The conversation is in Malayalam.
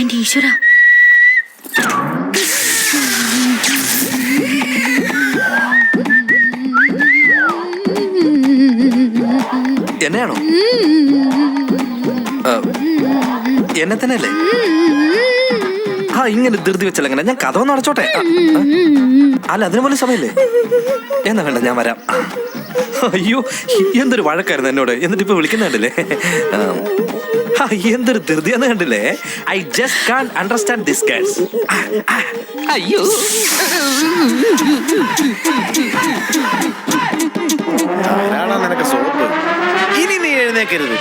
എന്റെ ഈശ്വര, എന്നെയാണോ? എന്നെ തന്നെയല്ലേ? ആ, ഇങ്ങനെ ധൃതി വെച്ചല്ല, ഞാൻ കഥ ഒന്ന് അടച്ചോട്ടെ. അല്ല, അതിനു പോലും സമയല്ലേ? എന്നാ വേണ്ട, ഞാൻ വരാം. അയ്യോ, എന്തൊരു വഴക്കായിരുന്നു എന്നോട്. എന്നിട്ട് ഇപ്പൊ വിളിക്കുന്നുണ്ടല്ലേ? എന്തൊരു ധൃതിയാന്ന് കണ്ടില്ലേ? I just can't understand this girls. അയ്യോ, നിനക്ക് സോപ്പ്. ഇനി നീ എഴുന്നേക്കരുത്.